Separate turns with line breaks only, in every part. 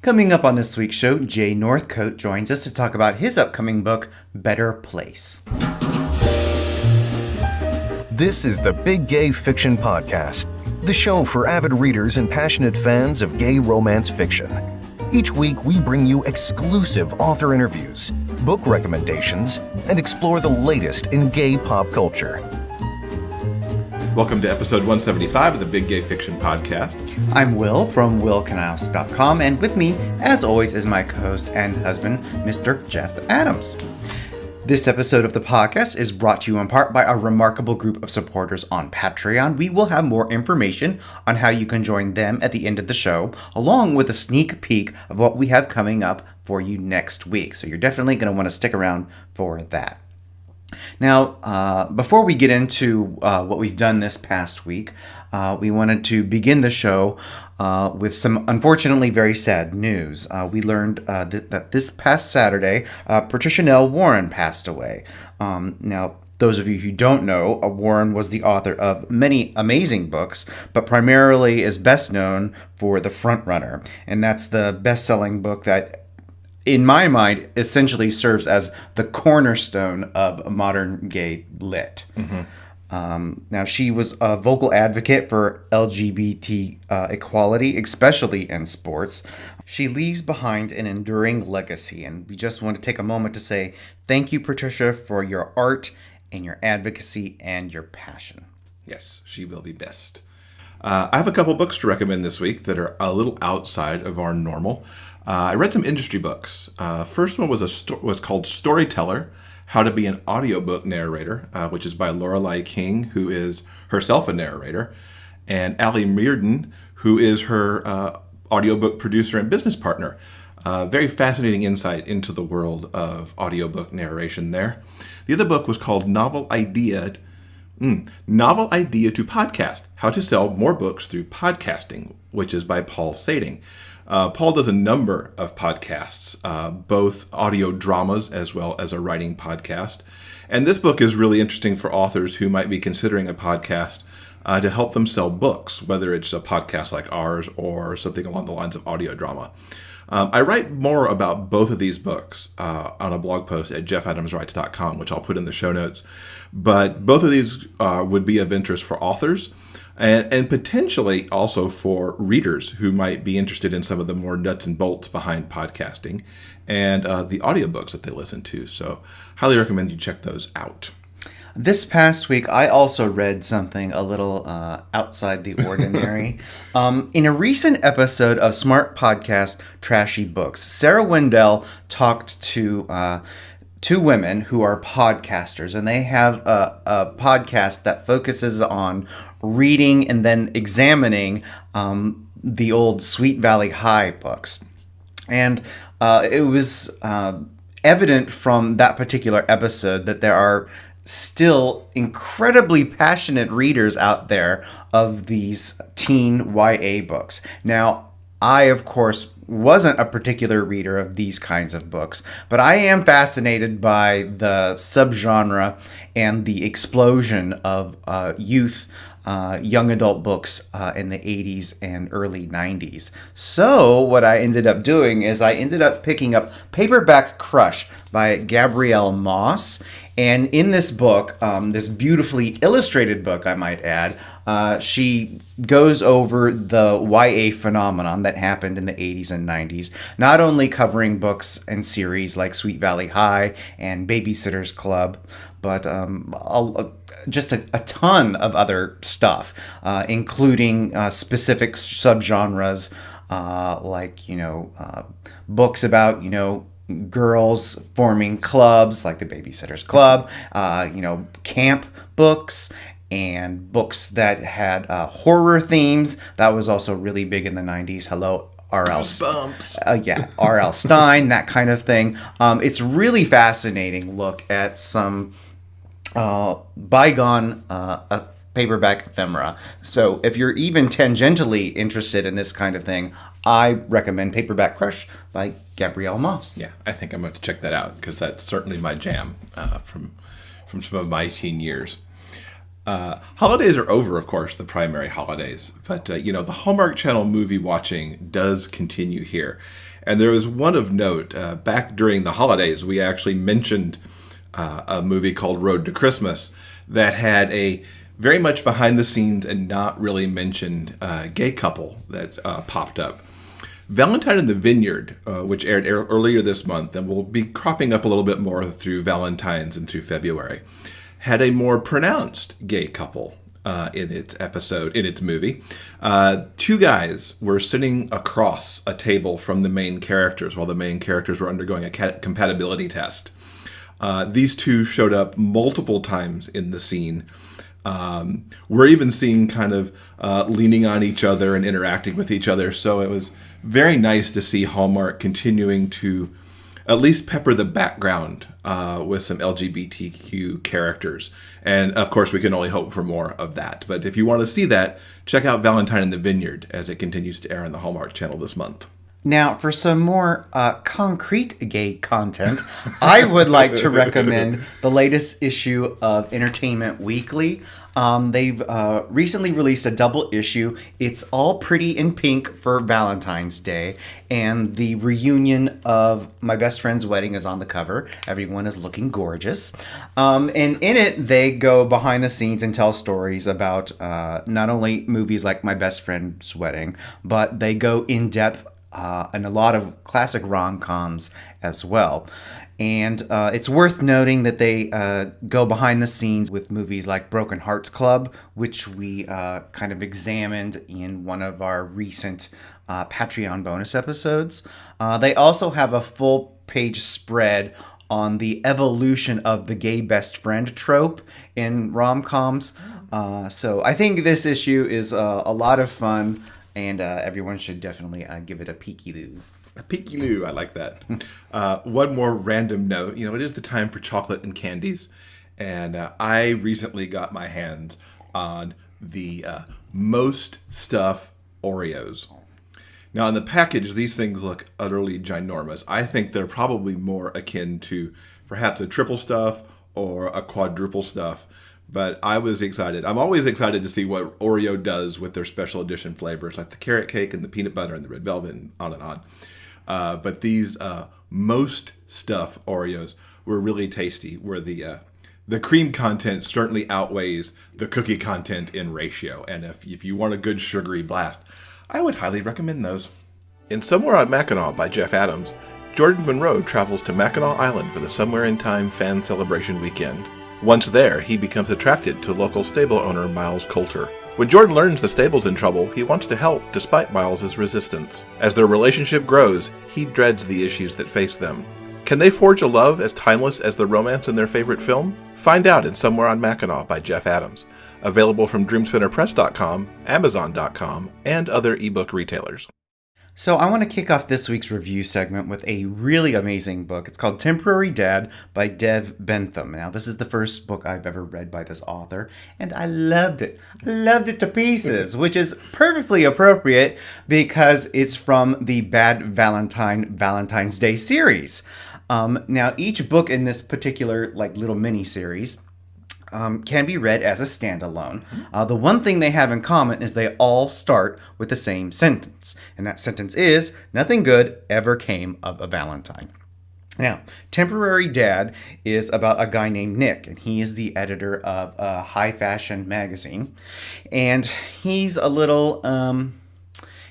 Coming up on this week's show, Jay Northcote joins us to talk about his upcoming book, Better Place.
This is the Big Gay Fiction Podcast, the show for avid readers and passionate fans of gay romance fiction. Each week, we bring you exclusive author interviews, book recommendations, and explore the latest in gay pop culture.
Welcome to episode 175 of the Big Gay Fiction Podcast.
I'm Will from willknaus.com, and with me, as always, is my co-host and husband, Mr. Jeff Adams. This episode of the podcast is brought to you in part by a remarkable group of supporters on Patreon. We will have more information on how you can join them at the end of the show, along with a sneak peek of what we have coming up for you next week. So you're definitely going to want to stick around for that. Now, before we get into what we've done this past week, we wanted to begin the show with some unfortunately very sad news. We learned that this past Saturday, Patricia Nell Warren passed away. Now, those of you who don't know, Warren was the author of many amazing books, but primarily is best known for The Frontrunner, and that's the best-selling book that, in my mind, essentially serves as the cornerstone of modern gay lit. Now, she was a vocal advocate for LGBT equality, especially in sports. She leaves behind an enduring legacy, and we just want to take a moment to say thank you, Patricia, for your art and your advocacy and your passion.
Yes, she will be best. I have a couple books to recommend this week that are a little outside of our normal. I read some industry books. First one was called Storyteller, How to Be an Audiobook Narrator, which is by Lorelei King, who is herself a narrator, and Allie Muirden, who is her audiobook producer and business partner. Very fascinating insight into the world of audiobook narration there. The other book was called Novel Idea to Podcast, How to Sell More Books Through Podcasting, which is by Paul Sading. Paul does a number of podcasts, both audio dramas as well as a writing podcast. And this book is really interesting for authors who might be considering a podcast to help them sell books, whether it's a podcast like ours or something along the lines of audio drama. I write more about both of these books on a blog post at jeffadamswrites.com, which I'll put in the show notes. But both of these would be of interest for authors and potentially also for readers who might be interested in some of the more nuts and bolts behind podcasting and the audiobooks that they listen to. So highly recommend you check those out.
This past week, I also read something a little outside the ordinary. In a recent episode of Smart Podcast Trashy Books, Sarah Wendell talked to two women who are podcasters, and they have a podcast that focuses on reading and then examining the old Sweet Valley High books. And it was evident from that particular episode that there are still incredibly passionate readers out there of these teen YA books. Now, I, of course, wasn't a particular reader of these kinds of books, but I am fascinated by the subgenre and the explosion of youth young adult books in the 80s and early 90s. So what I ended up doing is I ended up picking up Paperback Crush by Gabrielle Moss. And in this book, this beautifully illustrated book, I might add, she goes over the YA phenomenon that happened in the 80s and 90s, not only covering books and series like Sweet Valley High and Babysitter's Club, but just a ton of other stuff, including specific subgenres like, books about, girls forming clubs like the Babysitter's Club, camp books, and books that had horror themes. That was also really big in the 90s. Hello, R.L. R.L. Stein, that kind of thing. It's really fascinating look at some bygone paperback ephemera. So if you're even tangentially interested in this kind of thing, I recommend Paperback Crush by Gabrielle Moss.
Yeah, I think I'm going to check that out because that's certainly my jam from some of my teen years. Holidays are over, of course, the primary holidays. But, the Hallmark Channel movie watching does continue here. And there was one of note. Back during the holidays, we actually mentioned a movie called Road to Christmas that had a very much behind the scenes and not really mentioned gay couple that popped up. Valentine in the Vineyard, which aired earlier this month and will be cropping up a little bit more through Valentine's and through February, had a more pronounced gay couple in its movie. Two guys were sitting across a table from the main characters while the main characters were undergoing a compatibility test. These two showed up multiple times in the scene. We're even seeing kind of leaning on each other and interacting with each other. So it was very nice to see Hallmark continuing to at least pepper the background with some LGBTQ characters. And of course, we can only hope for more of that. But if you want to see that, check out Valentine in the Vineyard as it continues to air on the Hallmark Channel this month.
Now, for some more concrete gay content, I would like to recommend the latest issue of Entertainment Weekly. They've recently released a double issue. It's all pretty in pink for Valentine's Day, and the reunion of My Best Friend's Wedding is on the cover. Everyone is looking gorgeous. And in it, they go behind the scenes and tell stories about not only movies like My Best Friend's Wedding, but they go in depth and a lot of classic rom-coms as well. And it's worth noting that they go behind the scenes with movies like Broken Hearts Club, which we kind of examined in one of our recent Patreon bonus episodes. They also have a full-page spread on the evolution of the gay best friend trope in rom-coms. So I think this issue is a lot of fun. And everyone should definitely give it a peeky-loo.
A peeky-loo, I like that. One more random note. It is the time for chocolate and candies. And I recently got my hands on the Most Stuff Oreos. Now, in the package, these things look utterly ginormous. I think they're probably more akin to perhaps a triple stuff or a quadruple stuff. But I was excited. I'm always excited to see what Oreo does with their special edition flavors, like the carrot cake and the peanut butter and the red velvet and on and on. But these Most Stuff Oreos were really tasty, where the cream content certainly outweighs the cookie content in ratio. And if you want a good sugary blast, I would highly recommend those. In Somewhere on Mackinac by Jeff Adams, Jordan Monroe travels to Mackinac Island for the Somewhere in Time fan celebration weekend. Once there, he becomes attracted to local stable owner Miles Coulter. When Jordan learns the stable's in trouble, he wants to help despite Miles's resistance. As their relationship grows, he dreads the issues that face them. Can they forge a love as timeless as the romance in their favorite film? Find out in Somewhere on Mackinac by Jeff Adams. Available from DreamSpinnerPress.com, Amazon.com, and other ebook retailers.
So I want to kick off this week's review segment with a really amazing book. It's called Temporary Dad by Dev Bentham. Now, this is the first book I've ever read by this author, and I loved it. I loved it to pieces, which is perfectly appropriate because it's from the Bad Valentine Valentine's Day series. Now, each book in this particular little mini-series can be read as a standalone. The one thing they have in common is they all start with the same sentence. And that sentence is, nothing good ever came of a Valentine. Now, Temporary Dad is about a guy named Nick, and he is the editor of a high fashion magazine. And he's a little,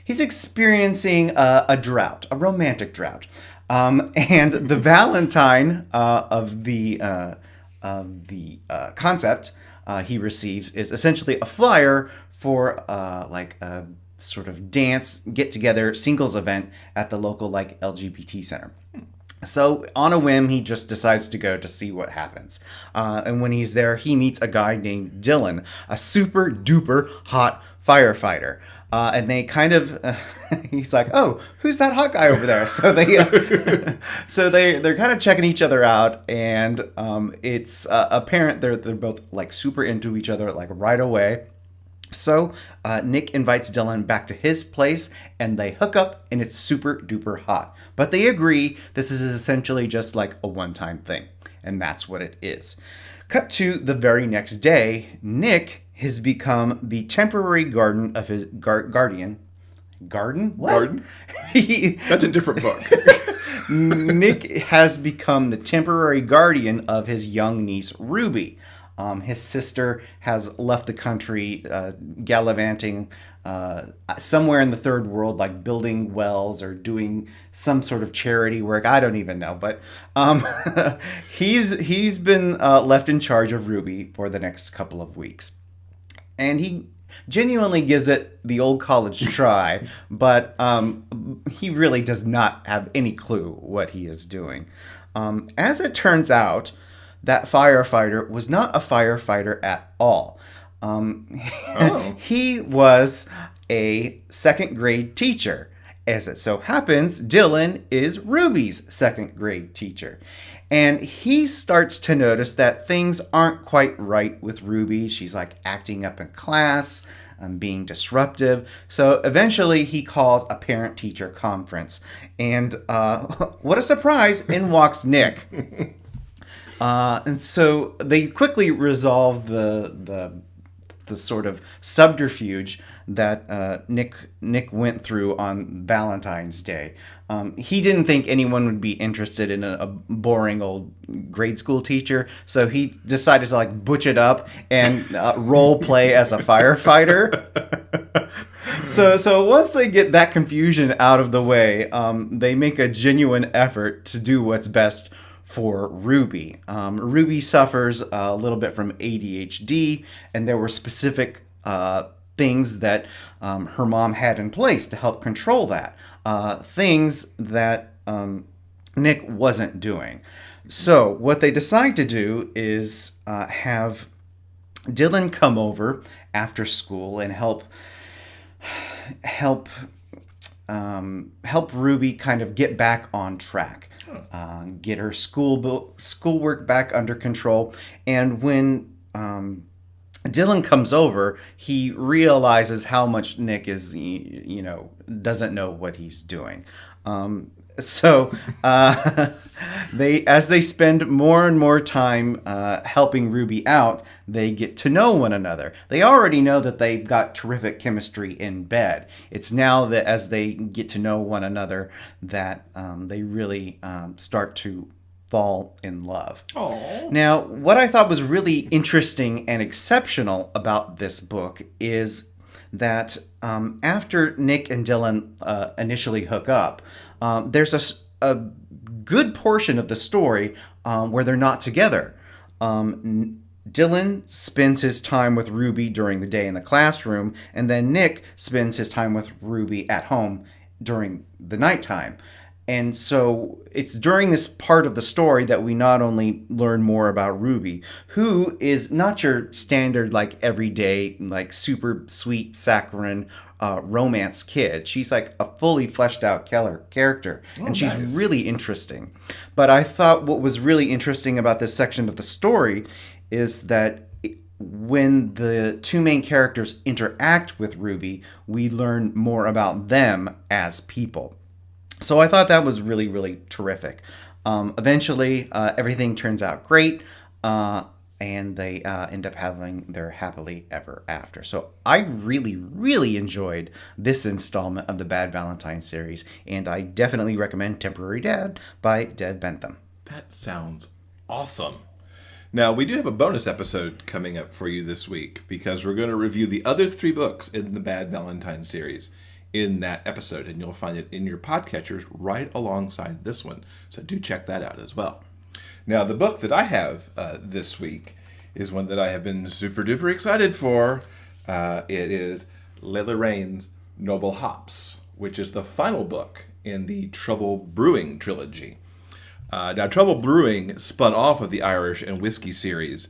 he's experiencing a drought, a romantic drought. And the Valentine of the concept he receives is essentially a flyer for a sort of dance get-together singles event at the local LGBT center. So on a whim, he just decides to go to see what happens. And when he's there, he meets a guy named Dylan, a super duper hot firefighter. And they kind of, he's like, oh, who's that hot guy over there? So they're kind of checking each other out, and it's apparent they're both super into each other right away. So Nick invites Dylan back to his place, and they hook up, and it's super duper hot. But they agree this is essentially just a one-time thing, and that's what it is. Cut to the very next day, Nick has become the temporary guardian of his guardian. Garden? What?
Garden? That's a different book.
Nick has become the temporary guardian of his young niece, Ruby. His sister has left the country, gallivanting somewhere in the third world, like building wells or doing some sort of charity work. I don't even know, but he's been left in charge of Ruby for the next couple of weeks, and he genuinely gives it the old college try, but he really does not have any clue what he is doing. As it turns out, that firefighter was not a firefighter at all. He was a second grade teacher. As it so happens, Dylan is Ruby's second grade teacher. And he starts to notice that things aren't quite right with Ruby. She's like acting up in class, being disruptive. So eventually he calls a parent-teacher conference. And what a surprise, in walks Nick. And so they quickly resolve the sort of subterfuge that Nick went through on Valentine's Day. He didn't think anyone would be interested in a boring old grade school teacher, so he decided to like butch it up and role play as a firefighter. So once they get that confusion out of the way, they make a genuine effort to do what's best for Ruby. Ruby suffers a little bit from ADHD, and there were specific things that her mom had in place to help control that. Things that Nick wasn't doing. So what they decide to do is have Dylan come over after school and help Ruby kind of get back on track. Get her schoolwork back under control. And when Dylan comes over, he realizes how much Nick is, doesn't know what he's doing. So as they spend more and more time helping Ruby out, they get to know one another. They already know that they've got terrific chemistry in bed. It's now that as they get to know one another that they really start to fall in love.
Aww.
Now, what I thought was really interesting and exceptional about this book is that after Nick and Dylan initially hook up, there's a good portion of the story where they're not together. Dylan spends his time with Ruby during the day in the classroom, and then Nick spends his time with Ruby at home during the nighttime. And so it's during this part of the story that we not only learn more about Ruby, who is not your standard, like, everyday, like, super sweet, saccharine romance kid. She's like a fully fleshed out character, and she's really interesting. But I thought what was really interesting about this section of the story is that when the two main characters interact with Ruby, we learn more about them as people. So I thought that was really, really terrific. Eventually, everything turns out great, and they end up having their happily ever after. So I really, really enjoyed this installment of the Bad Valentine series, and I definitely recommend Temporary Dad by Dev Bentham.
That sounds awesome. Now, we do have a bonus episode coming up for you this week because we're going to review the other 3 books in the Bad Valentine series in that episode, and you'll find it in your podcatchers right alongside this one. So do check that out as well. Now, the book that I have this week is one that I have been super duper excited for. It is Layla Reyne's Noble Hops, which is the final book in the Trouble Brewing trilogy. Now, Trouble Brewing spun off of the Irish and Whiskey series,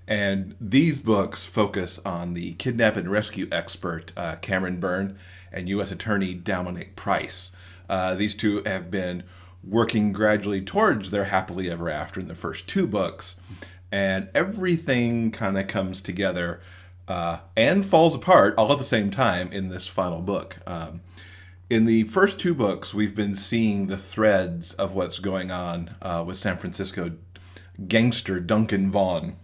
and these books focus on the kidnap and rescue expert Cameron Byrne and U.S. Attorney Dominic Price. These two have been working gradually towards their happily ever after in the first 2 books, and everything kind of comes together and falls apart all at the same time in this final book. In the first 2 books, we've been seeing the threads of what's going on with San Francisco gangster Duncan Vaughn.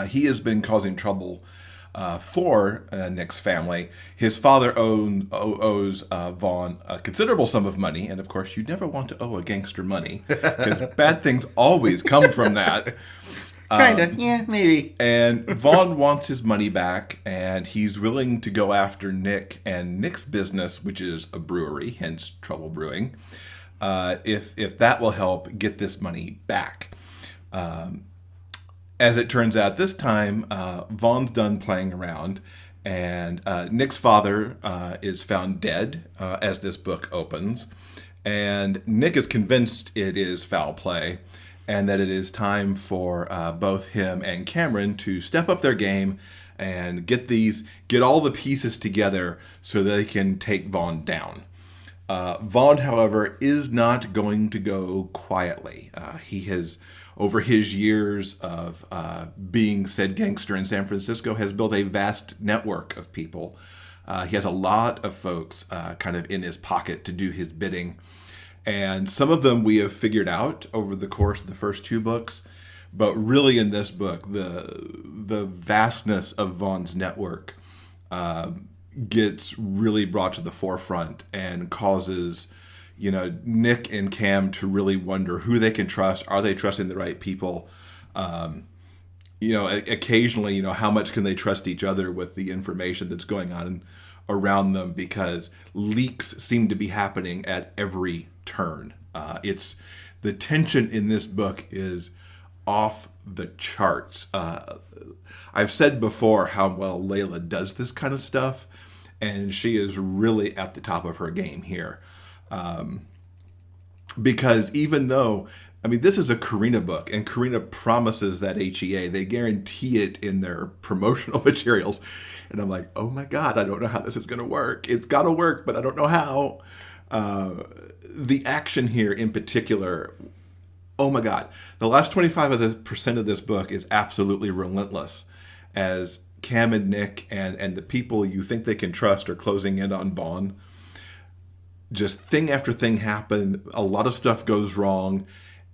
He has been causing trouble for Nick's family. His father owes Vaughn a considerable sum of money, and of course, you never want to owe a gangster money because bad things always come from that.
Yeah, maybe.
And Vaughn wants his money back, and he's willing to go after Nick and Nick's business, which is a brewery, hence Trouble Brewing, if that will help get this money back. As it turns out, this time, Vaughn's done playing around, and Nick's father is found dead as this book opens, and Nick is convinced it is foul play, and that it is time for both him and Cameron to step up their game and get all the pieces together so they can take Vaughn down. Vaughn, however, is not going to go quietly. He has, over his years of being said gangster in San Francisco, has built a vast network of people. He has a lot of folks kind of in his pocket to do his bidding. And some of them we have figured out over the course of the first 2 books. But really in this book, the vastness of Vaughn's network gets really brought to the forefront and causes, Nick and Cam to really wonder who they can trust. Are they trusting the right people? Occasionally, how much can they trust each other with the information that's going on around them, because leaks seem to be happening at every turn. It's the tension in this book is off the charts. I've said before how well Layla does this kind of stuff, and she is really at the top of her game here. Because even though, this is a Karina book, and Karina promises that HEA, they guarantee it in their promotional materials. And I'm like, oh my God, I don't know how this is going to work. It's got to work, but I don't know how. The action here in particular, oh my God, the last 25% of this book is absolutely relentless, as Cam and Nick and the people you think they can trust are closing in on Vaughn. Just thing after thing happen. A lot of stuff goes wrong.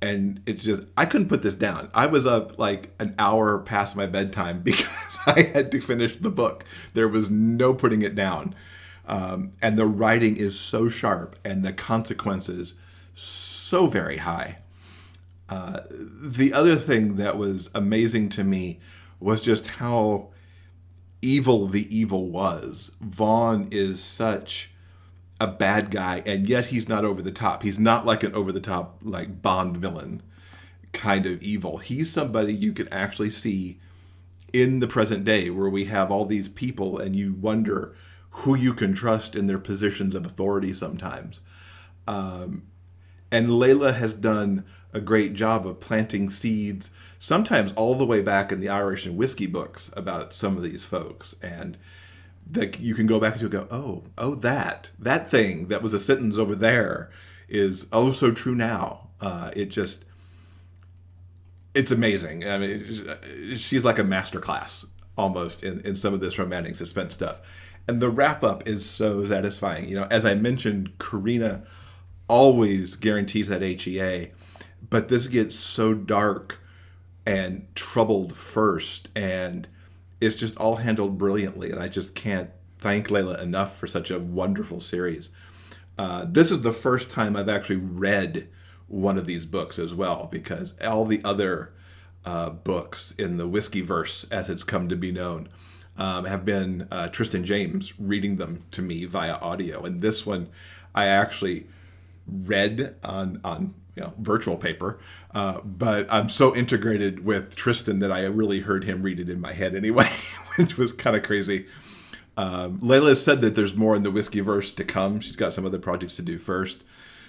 And it's just, I couldn't put this down. I was up like an hour past my bedtime because I had to finish the book. There was no putting it down. And the writing is so sharp and the consequences so very high. The other thing that was amazing to me was just how evil the evil was. Vaughn is such a bad guy, and yet he's not over the top. He's not like an over the top, like Bond villain kind of evil. He's somebody you can actually see in the present day, where we have all these people and you wonder who you can trust in their positions of authority sometimes. And Layla has done a great job of planting seeds, sometimes all the way back in the Irish and whiskey books about some of these folks. And that you can go back to go, oh, that thing that was a sentence over there is so true now. It's amazing. She's like a masterclass almost in some of this romantic suspense stuff. And the wrap up is so satisfying. As I mentioned, Karina always guarantees that HEA, but this gets so dark and troubled first, and it's just all handled brilliantly, and I just can't thank Layla enough for such a wonderful series. This is the first time I've actually read one of these books as well, because all the other books in the whiskey verse, as it's come to be known, have been Tristan James reading them to me via audio, and this one I actually read on virtual paper, but I'm so integrated with Tristan that I really heard him read it in my head anyway, which was kind of crazy. Layla has said that there's more in the whiskey verse to come. She's got some other projects to do first,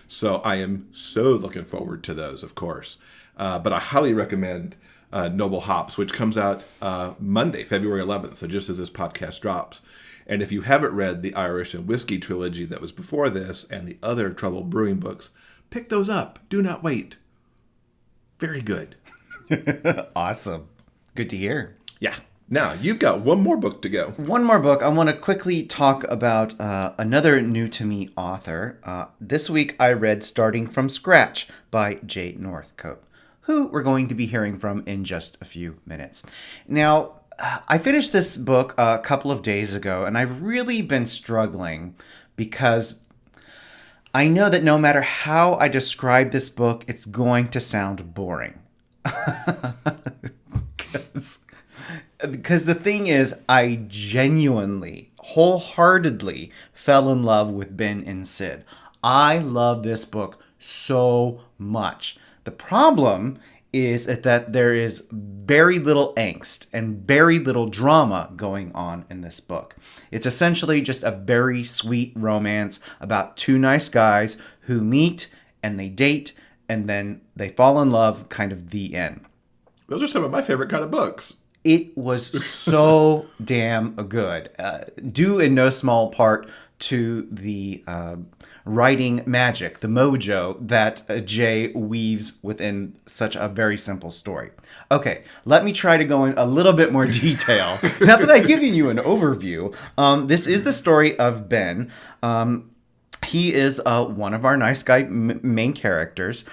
so I am so looking forward to those, of course. But I highly recommend Noble Hops, which comes out Monday, February 11th, so just as this podcast drops. And if you haven't read the Irish and Whiskey trilogy that was before this and the other Trouble Brewing books, pick those up. Do not wait. Very good.
Awesome. Good to hear.
Yeah. Now, you've got one more book to go.
One more book. I want to quickly talk about another new-to-me author. This week, I read Starting from Scratch by Jay Northcote. who we're going to be hearing from in just a few minutes. Now, I finished this book a couple of days ago, and I've really been struggling because I know that no matter how I describe this book, it's going to sound boring. Because the thing is, I genuinely, wholeheartedly fell in love with Ben and Sid. I love this book so much. The problem is that there is very little angst and very little drama going on in this book. It's essentially just a very sweet romance about two nice guys who meet and they date and then they fall in love, kind of the end.
Those are some of my favorite kind of books.
It was so damn good, due in no small part to the writing magic, the mojo that Jay weaves within such a very simple story. Okay, let me try to go in a little bit more detail. Now that I've given you an overview, this is the story of Ben. He is one of our nice guy main characters.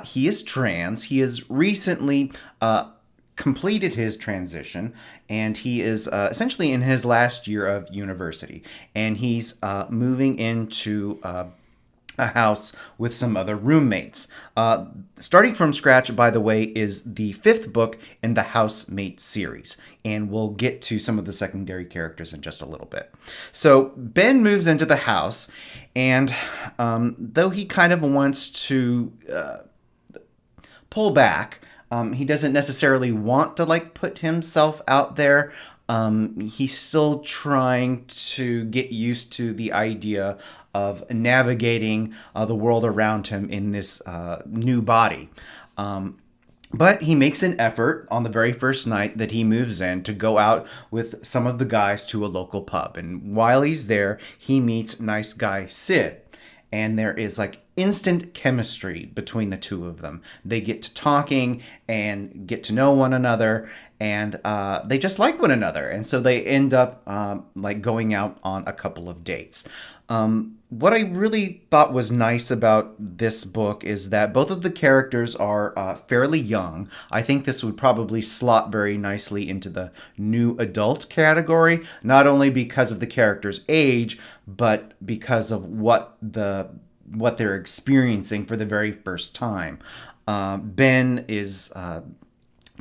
He is trans. He has recently completed his transition, and he is essentially in his last year of university, and he's moving into a house with some other roommates. Starting from Scratch, by the way, is the 5th book in the Housemate series, and we'll get to some of the secondary characters in just a little bit. So Ben moves into the house, and though he kind of wants to pull back, he doesn't necessarily want to put himself out there. He's still trying to get used to the idea of navigating the world around him in this new body. But he makes an effort on the very first night that he moves in to go out with some of the guys to a local pub. And while he's there, he meets nice guy Sid. And there is instant chemistry between the two of them. They get to talking and get to know one another, and they just like one another. And so they end up going out on a couple of dates. What I really thought was nice about this book is that both of the characters are fairly young. I think this would probably slot very nicely into the new adult category, not only because of the character's age, but because of what they're experiencing for the very first time. Ben is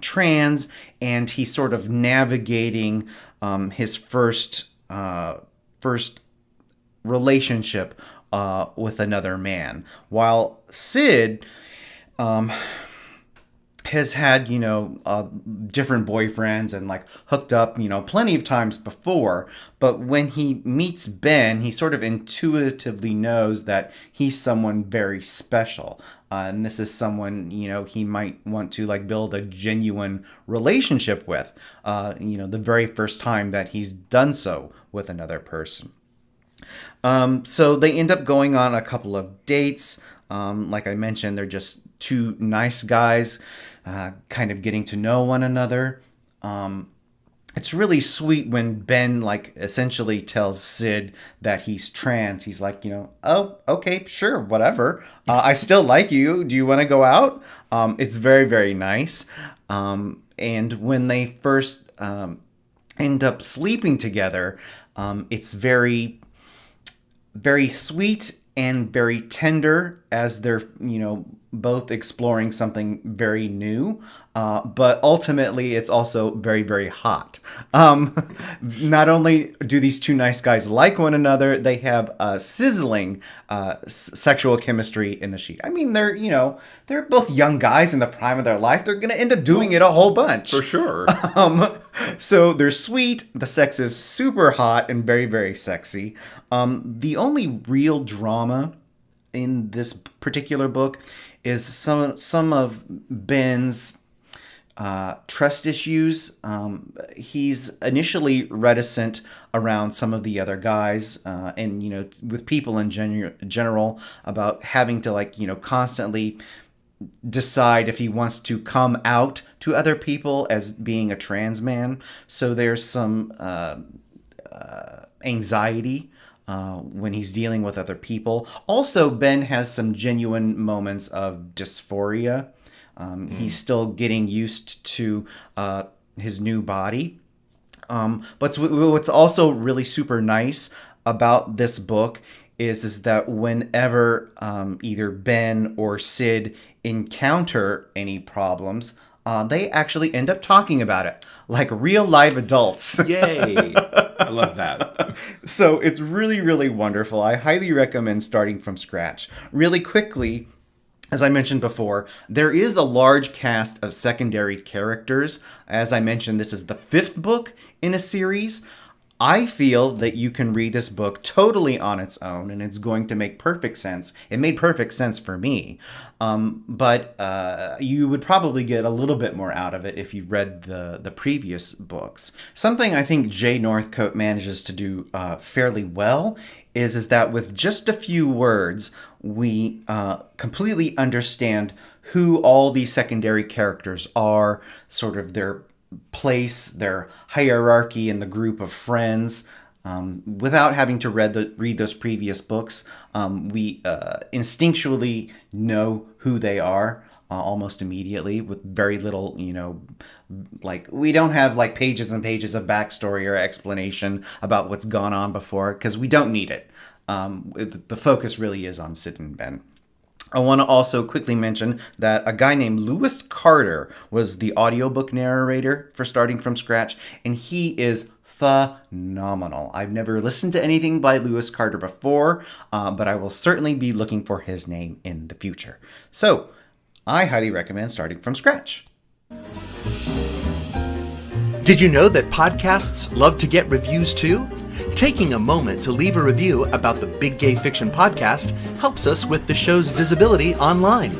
trans, and he's sort of navigating his first relationship with another man, while Sid has had different boyfriends and hooked up plenty of times before. But when he meets Ben, he sort of intuitively knows that he's someone very special, and this is someone he might want to build a genuine relationship with the very first time that he's done so with another person. So they end up going on a couple of dates. Like I mentioned, they're just two nice guys kind of getting to know one another. It's really sweet when Ben essentially tells Sid that he's trans. He's like, oh, okay, sure, whatever. I still like you. Do you want to go out? It's very, very nice. And when they first end up sleeping together, it's very, very sweet and very tender as they're, both exploring something very new. But ultimately, it's also very, very hot. Not only do these two nice guys like one another, they have sizzling sexual chemistry in the sheet. I mean, they're both young guys in the prime of their life. They're going to end up doing it a whole bunch.
For sure.
So they're sweet. The sex is super hot and very, very sexy. The only real drama in this particular book is some of Ben's trust issues. He's initially reticent around some of the other guys, and with people in general, about having to constantly decide if he wants to come out to other people as being a trans man. So there's some anxiety when he's dealing with other people. Also, Ben has some genuine moments of dysphoria He's still getting used to his new body. But what's also really super nice about this book is that whenever either Ben or Sid encounter any problems, they actually end up talking about it like real live adults.
Yay! I love that.
So it's really, really wonderful. I highly recommend starting from scratch. Really quickly, as I mentioned before, there is a large cast of secondary characters. As I mentioned, this is the 5th book in a series. I feel that you can read this book totally on its own, and it's going to make perfect sense. It made perfect sense for me. But you would probably get a little bit more out of it if you read the previous books. Something I think Jay Northcote manages to do fairly well is that with just a few words, we completely understand who all these secondary characters are, sort of their place, their hierarchy in the group of friends. Without having to read those previous books, we instinctually know who they are almost immediately with very little, like we don't have like pages and pages of backstory or explanation about what's gone on before because we don't need it. The focus really is on Sid and Ben. I want to also quickly mention that a guy named Lewis Carter was the audiobook narrator for Starting From Scratch, and he is phenomenal. I've never listened to anything by Lewis Carter before, but I will certainly be looking for his name in the future. So, I highly recommend Starting From Scratch.
Did you know that podcasts love to get reviews too? Taking a moment to leave a review about the Big Gay Fiction podcast helps us with the show's visibility online.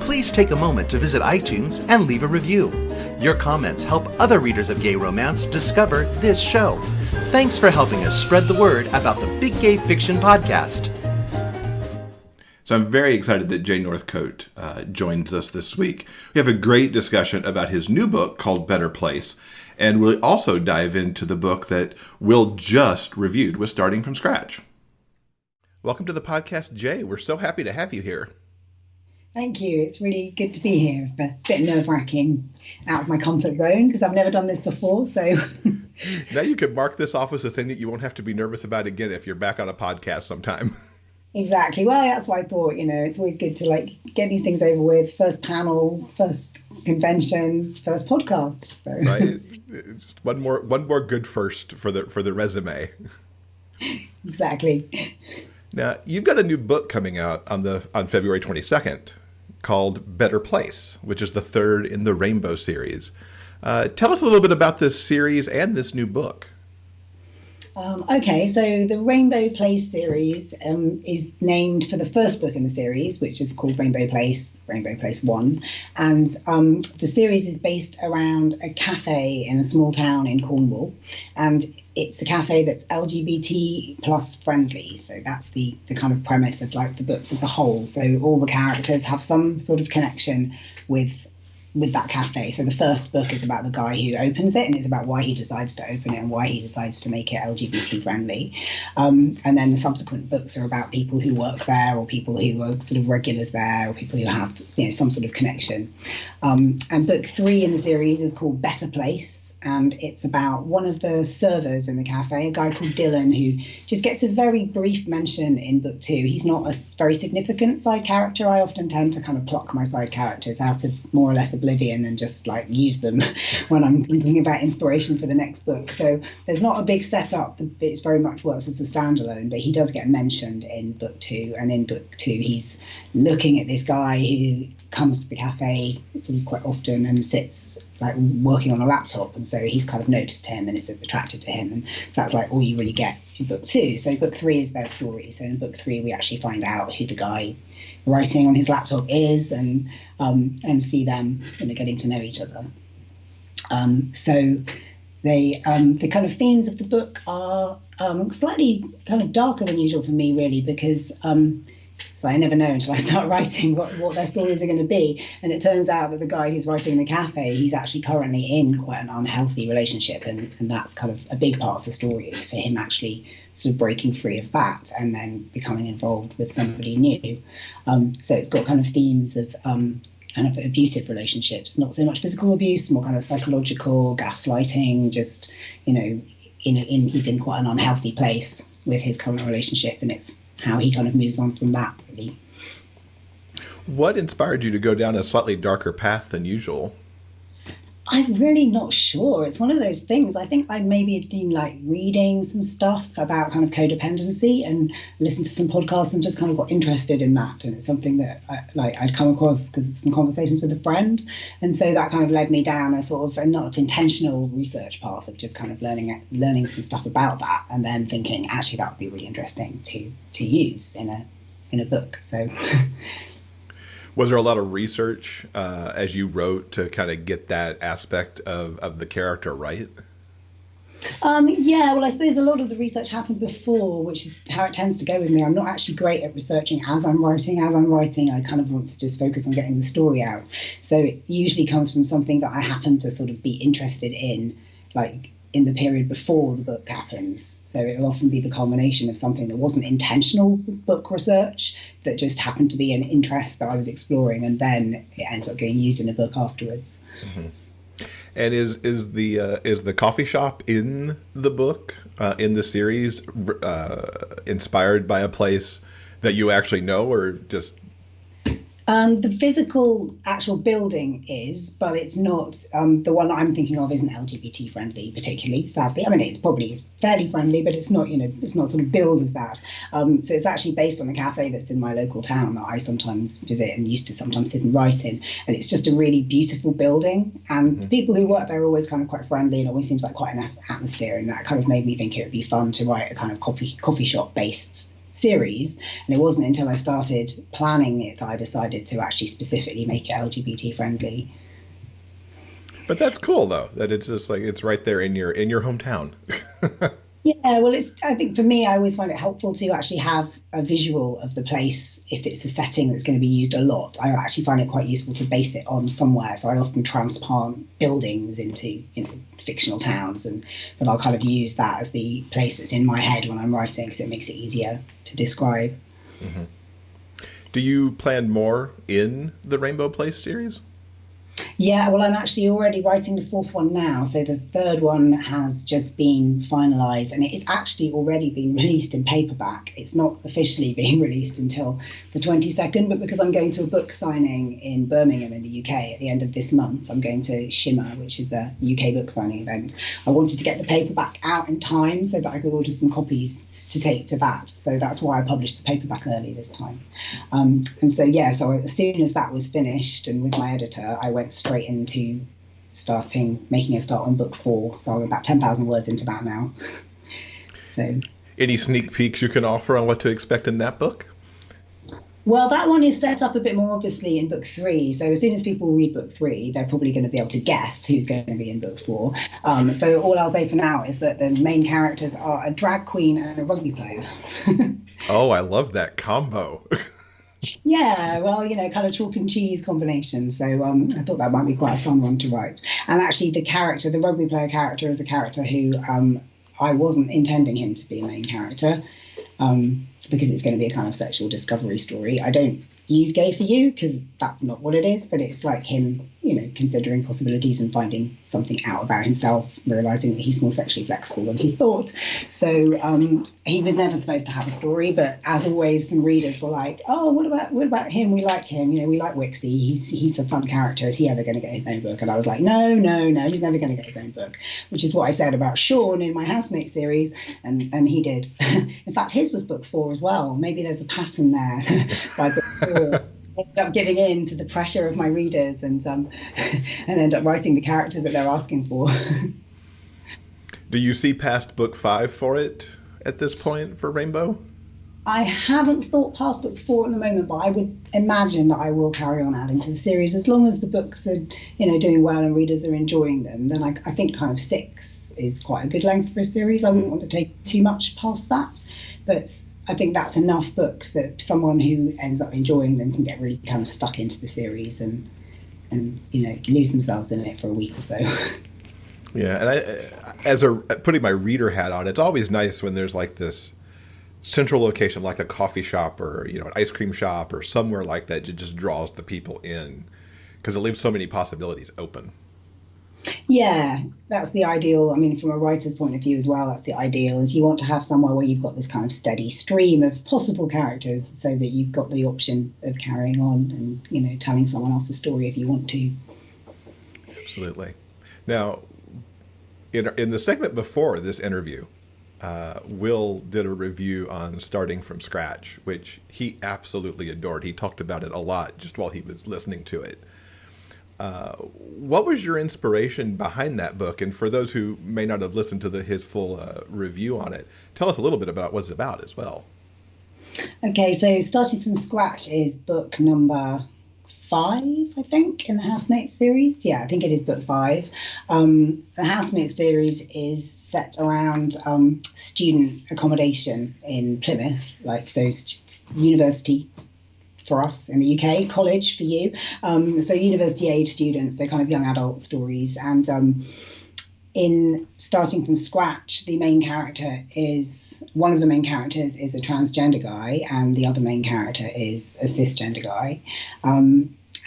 Please take a moment to visit iTunes and leave a review. Your comments help other readers of gay romance discover this show. Thanks for helping us spread the word about the Big Gay Fiction podcast.
So I'm very excited that Jay Northcote joins us this week. We have a great discussion about his new book called Better Place. And we'll also dive into the book that Will just reviewed with Starting From Scratch. Welcome to the podcast, Jay. We're so happy to have you here.
Thank you. It's really good to be here. A bit nerve-wracking, out of my comfort zone, because I've never done this before. So
now you could mark this off as a thing that you won't have to be nervous about again if you're back on a podcast sometime.
Exactly. Well, that's why I thought, it's always good to get these things over with. First panel, first convention, first podcast. So.
Right. Just one more good first for the resume.
Exactly.
Now, you've got a new book coming out on February 22nd called Better Place, which is the 3rd in the Rainbow series. Tell us a little bit about this series and this new book.
Okay, so the Rainbow Place series is named for the first book in the series, which is called Rainbow Place 1. And the series is based around a cafe in a small town in Cornwall. And it's a cafe that's LGBT plus friendly. So that's the kind of premise of the books as a whole. So all the characters have some sort of connection with that cafe. So the first book is about the guy who opens it, and it's about why he decides to open it and why he decides to make it LGBT friendly. And then the subsequent books are about people who work there, or people who are sort of regulars there, or people who have some sort of connection. And book 3 in the series is called Better Place, and it's about one of the servers in the cafe, a guy called Dylan, who just gets a very brief mention in book 2. He's not a very significant side character. I often tend to kind of pluck my side characters out of more or less oblivion and just use them when I'm thinking about inspiration for the next book. So there's not a big setup. It very much works as a standalone, but he does get mentioned in book 2. And in book 2, he's looking at this guy who comes to the cafe sort of quite often and sits working on a laptop, and so he's kind of noticed him and is attracted to him, and so that's all you really get in book 2. So book 3 is their story. So in book 3 we actually find out who the guy writing on his laptop is, and see them getting to know each other. So they the kind of themes of the book are slightly kind of darker than usual for me, really, because so I never know until I start writing what their stories are going to be. And it turns out that the guy who's writing in the cafe, he's actually currently in quite an unhealthy relationship. And that's kind of a big part of the story, for him actually sort of breaking free of that and then becoming involved with somebody new. So it's got kind of themes of kind of abusive relationships, not so much physical abuse, more kind of psychological, gaslighting, just, you know, he's in quite an unhealthy place with his current relationship, and it's how he kind of moves on from that, really.
What inspired you to go down a slightly darker path than usual?
I'm really not sure. It's one of those things. I think I maybe had been like reading some stuff about kind of codependency and listened to some podcasts and just kind of got interested in that. And it's something that I'd come across because of some conversations with a friend. And so that kind of led me down a sort of a not intentional research path of just kind of learning some stuff about that, and then thinking actually that would be really interesting to use in a book. So.
Was there a lot of research as you wrote to kind of get that aspect of the character right?
Yeah, well, I suppose a lot of the research happened before, which is how it tends to go with me. I'm not actually great at researching as I'm writing. As I'm writing, I kind of want to just focus on getting the story out. So it usually comes from something that I happen to sort of be interested in, like in the period before the book happens. So it'll often be the culmination of something that wasn't intentional book research, that just happened to be an interest that I was exploring, and then it ends up getting used in a book afterwards.
Mm-hmm. And is the coffee shop in the book, in the series, inspired by a place that you actually know, or just?
The physical actual building is, but it's not, the one that I'm thinking of isn't LGBT friendly particularly, sadly. I mean, it's fairly friendly, but it's not, it's not sort of billed as that. So it's actually based on a cafe that's in my local town that I sometimes visit and used to sometimes sit and write in. And it's just a really beautiful building. And the people who work there are always kind of quite friendly, and always seems like quite an atmosphere. And that kind of made me think it would be fun to write a kind of coffee shop based series. And it wasn't until I started planning it that I decided to actually specifically make it LGBT friendly.
But that's cool though, that it's just like it's right there in your hometown.
Yeah, well, I think for me, I always find it helpful to actually have a visual of the place if it's a setting that's going to be used a lot. I actually find it quite useful to base it on somewhere. So I often transplant buildings into fictional towns, but I'll kind of use that as the place that's in my head when I'm writing, because it makes it easier to describe.
Mm-hmm. Do you plan more in the Rainbow Place series?
Yeah, well, I'm actually already writing the fourth one now. So the third one has just been finalised, and it is actually already being released in paperback. It's not officially being released until the 22nd, but because I'm going to a book signing in Birmingham in the UK at the end of this month, I'm going to Shimmer, which is a UK book signing event. I wanted to get the paperback out in time so that I could order some copies to take to that. So that's why I published the paperback early this time. And so as soon as that was finished and with my editor, I went straight into making a start on book 4. So I'm about 10,000 words into that now. So,
any sneak peeks you can offer on what to expect in that book?
Well, that one is set up a bit more obviously in book 3. So as soon as people read book 3, they're probably going to be able to guess who's going to be in book 4. So all I'll say for now is that the main characters are a drag queen and a rugby player.
Oh, I love that combo.
Yeah, well, kind of chalk and cheese combination. So I thought that might be quite a fun one to write. And actually the rugby player character is a character who I wasn't intending him to be a main character. Because it's going to be a kind of sexual discovery story. I don't use gay for you because that's not what it is, but it's like him, considering possibilities and finding something out about himself, realizing that he's more sexually flexible than he thought. So he was never supposed to have a story, but as always, some readers were like, "Oh, what about him? We like him. We like Wixie. He's a fun character. Is he ever going to get his own book?" And I was like, "No, he's never going to get his own book," which is what I said about Sean in my housemate series, and he did. In fact, his was book 4 as well. Maybe there's a pattern there by book 4. I ended up giving in to the pressure of my readers and end up writing the characters that they're asking for.
Do you see past book 5 for it at this point for Rainbow?
I haven't thought past book 4 at the moment, but I would imagine that I will carry on adding to the series as long as the books are, doing well and readers are enjoying them. Then I think kind of 6 is quite a good length for a series. I wouldn't want to take too much past that, but I think that's enough books that someone who ends up enjoying them can get really kind of stuck into the series and lose themselves in it for a week or so.
Yeah, and putting my reader hat on, it's always nice when there's like this central location, like a coffee shop or an ice cream shop or somewhere like that. It just draws the people in. because it leaves so many possibilities open.
Yeah, that's the ideal. I mean, from a writer's point of view as well, that's the ideal, is you want to have somewhere where you've got this kind of steady stream of possible characters so that you've got the option of carrying on and, you know, telling someone else's story if you want to.
Absolutely. Now, in the segment before this interview, Will did a review on Starting from Scratch, which he absolutely adored. He talked about it a lot just while he was listening to it. What was your inspiration behind that book? And for those who may not have listened to his full review on it, tell us a little bit about what it's about as well. Okay,
so Starting from Scratch is book number 5, I think, in the Housemates series. Yeah, I think it is book 5. The Housemates series is set around student accommodation in Plymouth, university for us in the UK, college for you. So university age students, they're kind of young adult stories. And in Starting from Scratch, one of the main characters is a transgender guy, and the other main character is a cisgender guy.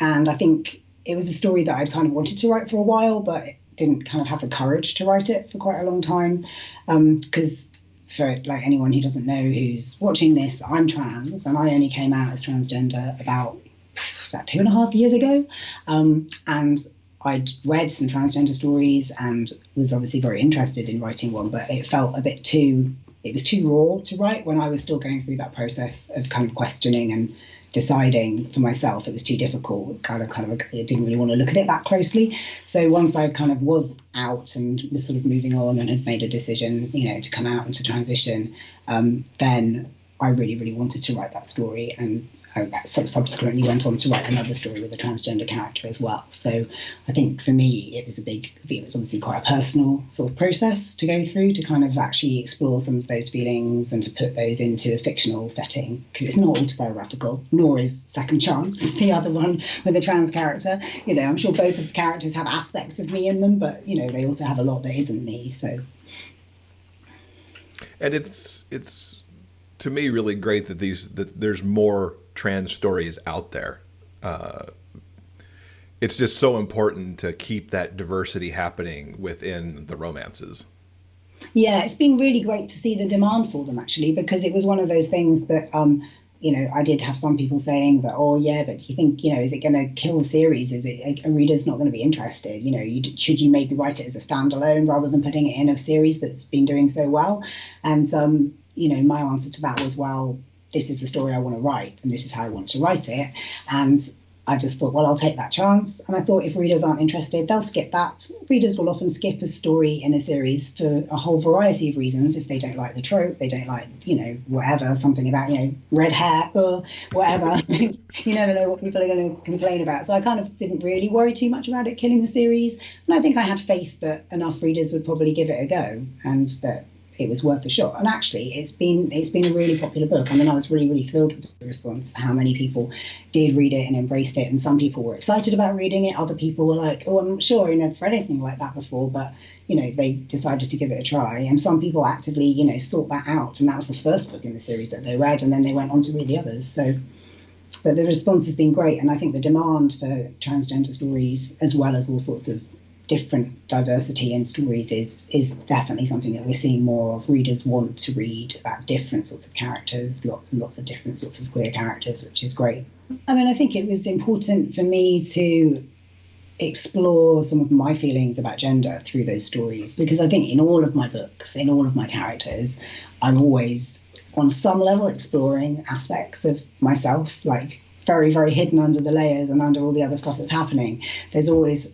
And I think it was a story that I'd kind of wanted to write for a while, but didn't kind of have the courage to write it for quite a long time. Because for like anyone who doesn't know who's watching this, I'm trans, and I only came out as transgender about 2.5 years ago. And I'd read some transgender stories and was obviously very interested in writing one, but it felt it was too raw to write when I was still going through that process of kind of questioning and deciding for myself. It was too difficult. I didn't really want to look at it that closely. So once I kind of was out and was sort of moving on and had made a decision, you know, to come out and to transition, then I really, really wanted to write that story. And I subsequently went on to write another story with a transgender character as well. So I think for me, it was obviously quite a personal sort of process to go through to kind of actually explore some of those feelings and to put those into a fictional setting, because it's not autobiographical, nor is Second Chance, the other one with a trans character. You know, I'm sure both of the characters have aspects of me in them, but, you know, they also have a lot that isn't me. So.
And it's to me really great that there's more trans stories out there. It's just so important to keep that diversity happening within the romances.
Yeah, it's been really great to see the demand for them, actually, because it was one of those things that, you know, I did have some people saying that, oh, yeah, but do you think, you know, is it going to kill the series? Is it a reader's not going to be interested? You know, should you maybe write it as a standalone rather than putting it in a series that's been doing so well? And, you know, my answer to that was, well, this is the story I want to write and this is how I want to write it. And I just thought, well, I'll take that chance. And I thought if readers aren't interested, they'll skip that. Readers will often skip a story in a series for a whole variety of reasons. If they don't like the trope, they don't like, you know, whatever, something about, you know, red hair or whatever. You never know what people are going to complain about. So I kind of didn't really worry too much about it killing the series. And I think I had faith that enough readers would probably give it a go and that it was worth a shot. And actually it's been a really popular book. I mean, I was really, really thrilled with the response, how many people did read it and embraced it. And some people were excited about reading it. Other people were like, oh, I'm not sure, I've never read anything like that before, but, you know, they decided to give it a try. And some people actively, you know, sought that out. And that was the first book in the series that they read. And then they went on to read the others. So, but the response has been great. And I think the demand for transgender stories, as well as all sorts of different diversity in stories, is definitely something that we're seeing more of. Readers want to read about different sorts of characters, lots and lots of different sorts of queer characters, which is great. I mean, I think it was important for me to explore some of my feelings about gender through those stories, because I think in all of my books, in all of my characters, I'm always on some level exploring aspects of myself, like very, very hidden under the layers and under all the other stuff that's happening. There's always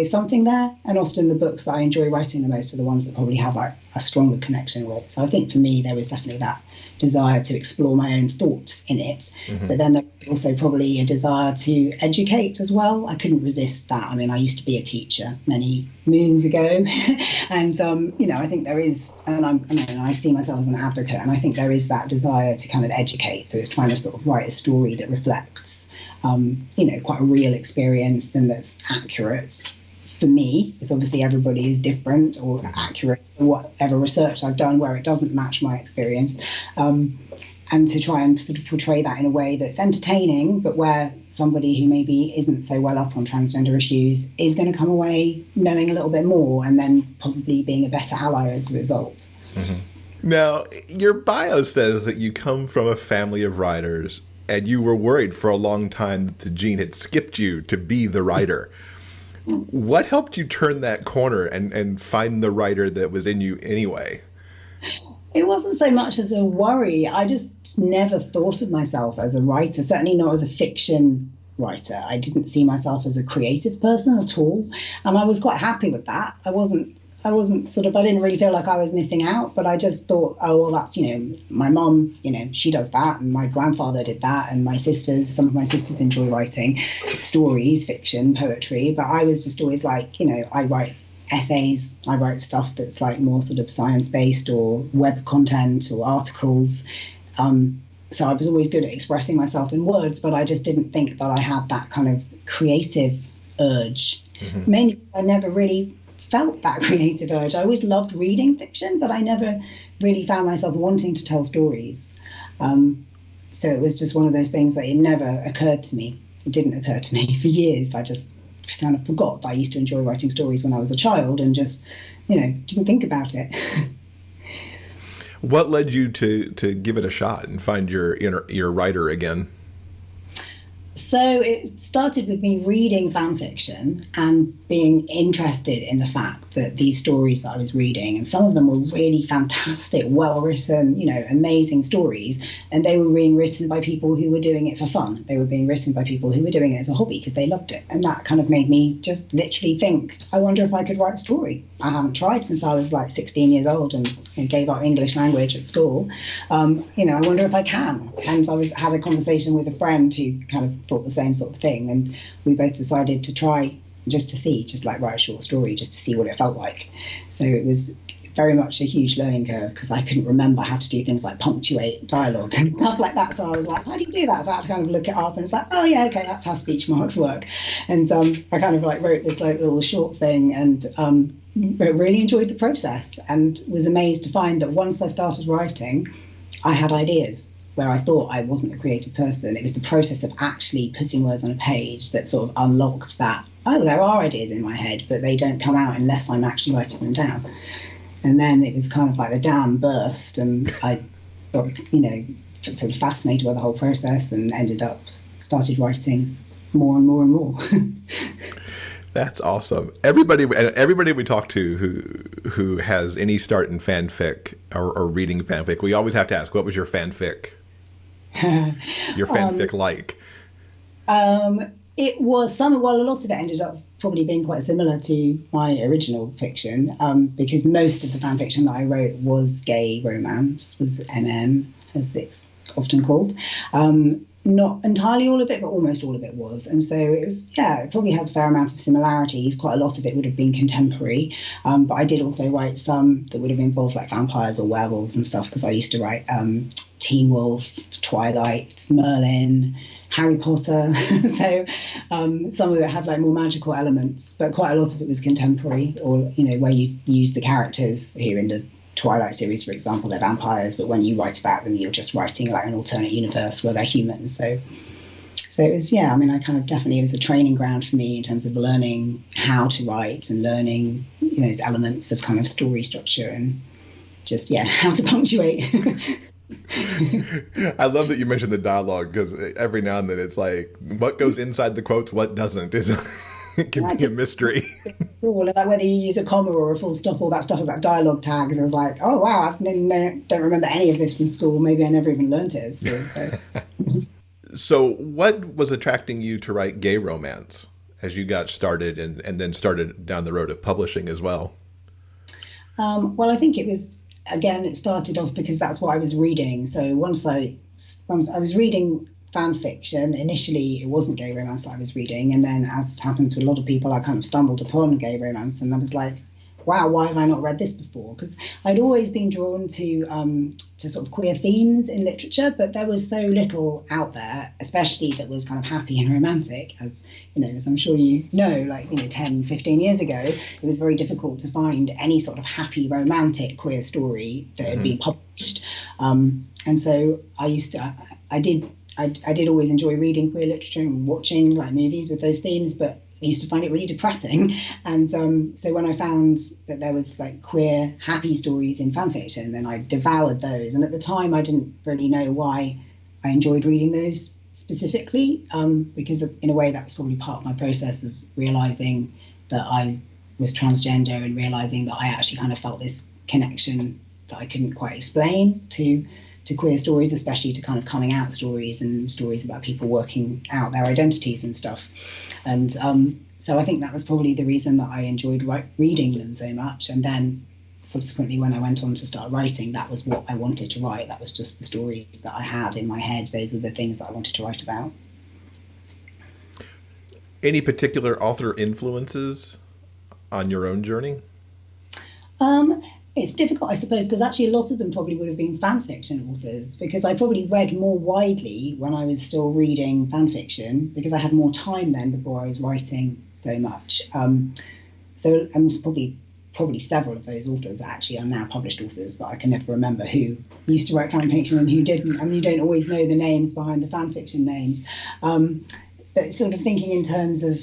something there, and often the books that I enjoy writing the most are the ones that probably have a stronger connection with. So I think for me there was definitely that desire to explore my own thoughts in it, but then there's also probably a desire to educate as well. I couldn't resist that. I mean, I used to be a teacher many moons ago, and you know, I think there is, and I see myself as an advocate, and I think there is that desire to kind of educate. So it's trying to sort of write a story that reflects, you know, quite a real experience and that's accurate. For me, because obviously everybody is different or accurate for whatever research I've done where it doesn't match my experience. and to try and sort of portray that in a way that's entertaining, but where somebody who maybe isn't so well up on transgender issues is going to come away knowing a little bit more and then probably being a better ally as a result.
Mm-hmm. Now, your bio says that you come from a family of writers, and you were worried for a long time that the gene had skipped you to be the writer. What helped you turn that corner and find the writer that was in you anyway?
It wasn't so much as a worry. I just never thought of myself as a writer, certainly not as a fiction writer. I didn't see myself as a creative person at all. And I was quite happy with that. I didn't really feel like I was missing out, but I just thought, oh, well, that's, my mom, she does that, and my grandfather did that, and some of my sisters enjoy writing stories, fiction, poetry, but I was just always like, I write essays, I write stuff that's like more sort of science-based or web content or articles. So I was always good at expressing myself in words, but I just didn't think that I had that kind of creative urge, mainly because I never really felt that creative urge. I always loved reading fiction, but I never really found myself wanting to tell stories. So it was just one of those things that it never occurred to me. It didn't occur to me for years. I just kind of forgot that I used to enjoy writing stories when I was a child and just, didn't think about it.
What led you to give it a shot and find your writer again?
So it started with me reading fan fiction and being interested in the fact that these stories that I was reading, and some of them were really fantastic, well-written, amazing stories, and they were being written by people who were doing it for fun. They were being written by people who were doing it as a hobby because they loved it. And that kind of made me just literally think, I wonder if I could write a story. I haven't tried since I was like 16 years old and gave up English language at school. I wonder if I can. And I had a conversation with a friend who kind of thought the same sort of thing, and we both decided to try just write a short story just to see what it felt like. So it was very much a huge learning curve because I couldn't remember how to do things like punctuate dialogue and stuff like that. So I was like, how do you do that? So I had to kind of look it up, and it's like, oh yeah, okay, that's how speech marks work. And I kind of wrote this little short thing, and really enjoyed the process and was amazed to find that once I started writing, I had ideas where I thought I wasn't a creative person. It was the process of actually putting words on a page that sort of unlocked that, oh, there are ideas in my head, but they don't come out unless I'm actually writing them down. And then it was kind of like the dam burst, and I got, sort of fascinated by the whole process and started writing more and more and more.
That's awesome. Everybody we talk to who has any start in fanfic or reading fanfic, we always have to ask, what was your fanfic? Your fanfic like?
It was a lot of it ended up probably being quite similar to my original fiction, because most of the fan fiction that I wrote was gay romance, was MM, as it's often called. Not entirely all of it, but almost all of it was. And so it was, it probably has a fair amount of similarities. Quite a lot of it would have been contemporary. But I did also write some that would have involved like vampires or werewolves and stuff, because I used to write Teen Wolf, Twilight, Merlin, Harry Potter. So some of it had like more magical elements, but quite a lot of it was contemporary, or, where you use the characters here in the Twilight series, for example, they're vampires, but when you write about them, you're just writing like an alternate universe where they're human. So it was, I kind of definitely, it was a training ground for me in terms of learning how to write and learning, those elements of kind of story structure and just, how to punctuate.
I love that you mentioned the dialogue, because every now and then it's like, what goes inside the quotes, what doesn't, it can be a mystery.
Like whether you use a comma or a full stop, all that stuff about dialogue tags. I was like, oh wow, I don't remember any of this from school. Maybe I never even learnt it at school. So.
So what was attracting you to write gay romance as you got started and then started down the road of publishing as well?
Well, I think it started off because that's what I was reading. So once I was reading fan fiction, initially it wasn't gay romance that I was reading, and then, as happened to a lot of people, I kind of stumbled upon gay romance, and I was like, wow, why have I not read this before? Because I'd always been drawn to sort of queer themes in literature, but there was so little out there, especially that was kind of happy and romantic, as as I'm sure you know, like 10, 15 years ago, it was very difficult to find any sort of happy romantic queer story that had been published. And so I did always enjoy reading queer literature and watching like movies with those themes, but I used to find it really depressing. And so when I found that there was like queer happy stories in fan fiction, then I devoured those. And at the time, I didn't really know why I enjoyed reading those specifically, because in a way that was probably part of my process of realizing that I was transgender and realizing that I actually kind of felt this connection that I couldn't quite explain to queer stories, especially to kind of coming out stories and stories about people working out their identities and stuff. And so I think that was probably the reason that I enjoyed reading them so much. And then subsequently, when I went on to start writing, that was what I wanted to write. That was just the stories that I had in my head. Those were the things that I wanted to write about.
Any particular author influences on your own journey?
It's difficult, I suppose, because actually a lot of them probably would have been fan fiction authors, because I probably read more widely when I was still reading fan fiction, because I had more time then before I was writing so much. So probably several of those authors actually are now published authors, but I can never remember who used to write fan fiction and who didn't. And you don't always know the names behind the fan fiction names. But sort of thinking in terms of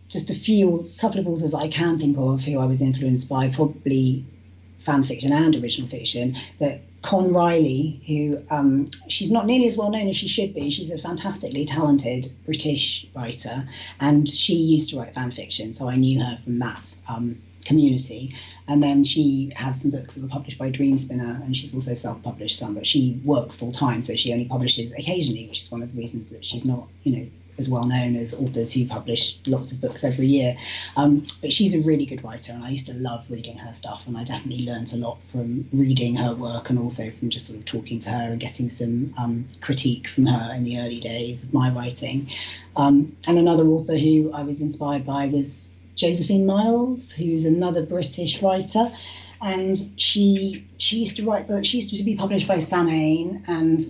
just a couple of authors that I can think of who I was influenced by, probably fan fiction and original fiction, but Con Riley, who she's not nearly as well known as she should be. She's a fantastically talented British writer, and she used to write fan fiction, so I knew her from that community. And then she had some books that were published by Dream Spinner, and she's also self-published some, but she works full time, so she only publishes occasionally, which is one of the reasons that she's not, as well known as authors who publish lots of books every year. But she's a really good writer, and I used to love reading her stuff, and I definitely learned a lot from reading her work, and also from just sort of talking to her and getting some critique from her in the early days of my writing. And another author who I was inspired by was Josephine Miles, who's another British writer. And she used to write books. She used to be published by Samhain, and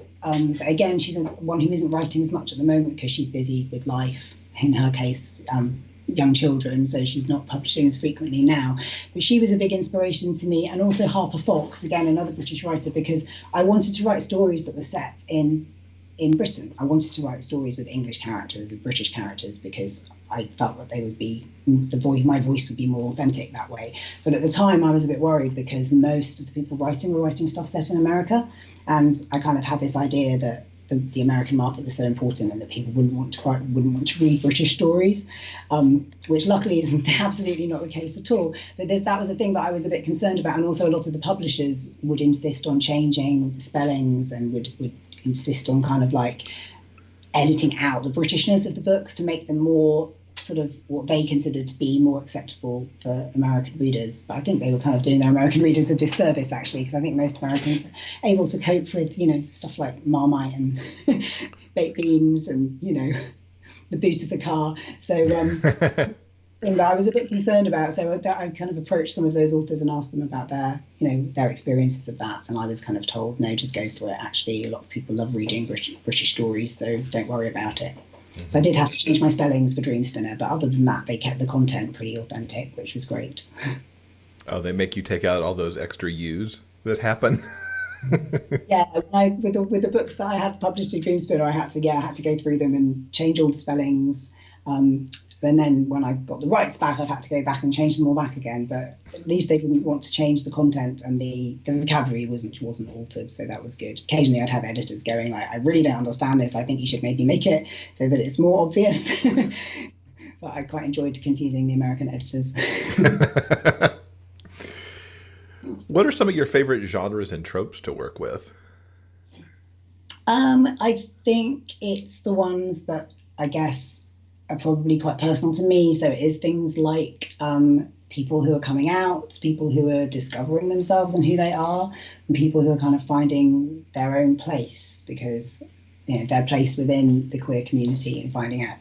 again, she's one who isn't writing as much at the moment because she's busy with life. In her case, young children, so she's not publishing as frequently now. But she was a big inspiration to me, and also Harper Fox, again another British writer, because I wanted to write stories that were set in Britain. I wanted to write stories with English characters, with British characters, because I felt that they would be my voice would be more authentic that way. But at the time, I was a bit worried because most of the people were writing stuff set in America, and I kind of had this idea that the American market was so important and that people wouldn't want to read British stories, which luckily is absolutely not the case at all. But that was a thing that I was a bit concerned about, and also a lot of the publishers would insist on changing the spellings and would insist on kind of like editing out the Britishness of the books to make them more sort of what they considered to be more acceptable for American readers. But I think they were kind of doing their American readers a disservice, actually, because I think most Americans are able to cope with, stuff like Marmite and baked beans and, the boot of the car. So thing that I was a bit concerned about. So I kind of approached some of those authors and asked them about their experiences of that. And I was kind of told, no, just go for it. Actually, a lot of people love reading British stories, so don't worry about it. Mm-hmm. So I did have to change my spellings for Dream Spinner, but other than that, they kept the content pretty authentic, which was great.
Oh, they make you take out all those extra U's that happen?
Yeah, with the books that I had published in Dream Spinner, I had to go through them and change all the spellings. And then when I got the rights back, I've had to go back and change them all back again. But at least they didn't want to change the content, and the vocabulary wasn't altered, so that was good. Occasionally I'd have editors going like, I really don't understand this. I think you should maybe make it so that it's more obvious. But I quite enjoyed confusing the American editors.
What are some of your favorite genres and tropes to work with?
I think it's the ones that I guess are probably quite personal to me. So it is things like people who are coming out, people who are discovering themselves and who they are, and people who are kind of finding their own place, because their place within the queer community and finding out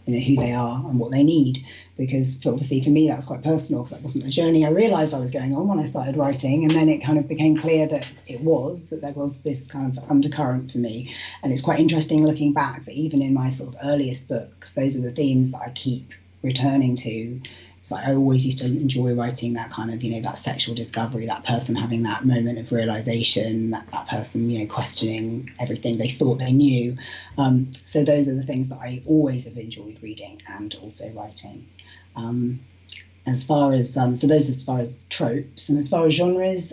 who they are and what they need. Because obviously for me, that's quite personal, because that wasn't a journey I realised I was going on when I started writing. And then it kind of became clear that there was this kind of undercurrent for me. And it's quite interesting looking back that even in my sort of earliest books, those are the themes that I keep returning to. It's like I always used to enjoy writing that kind of, that sexual discovery, that person having that moment of realization, that person, questioning everything they thought they knew. So those are the things that I always have enjoyed reading and also writing. As far as tropes, and as far as genres,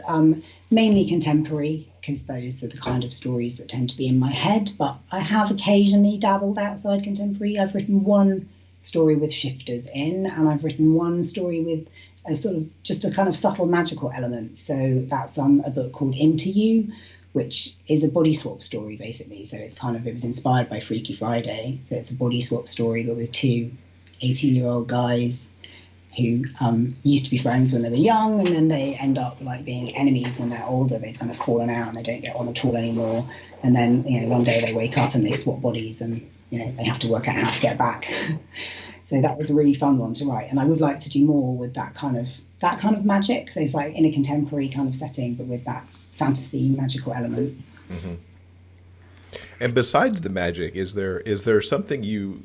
mainly contemporary, because those are the kind of stories that tend to be in my head. But I have occasionally dabbled outside contemporary. I've written one story with shifters in, and I've written one story with a sort of just a kind of subtle magical element. So that's a book called Into You, which is a body swap story basically. So it was inspired by Freaky Friday. So it's a body swap story, but with two 18-year-old guys who used to be friends when they were young, and then they end up like being enemies when they're older. They've kind of fallen out and they don't get on at all anymore. And then one day they wake up and they swap bodies, and they have to work out how to get back. So that was a really fun one to write, and I would like to do more with that kind of magic. So it's like in a contemporary kind of setting, but with that fantasy magical element.
Mm-hmm. And besides the magic, is there something you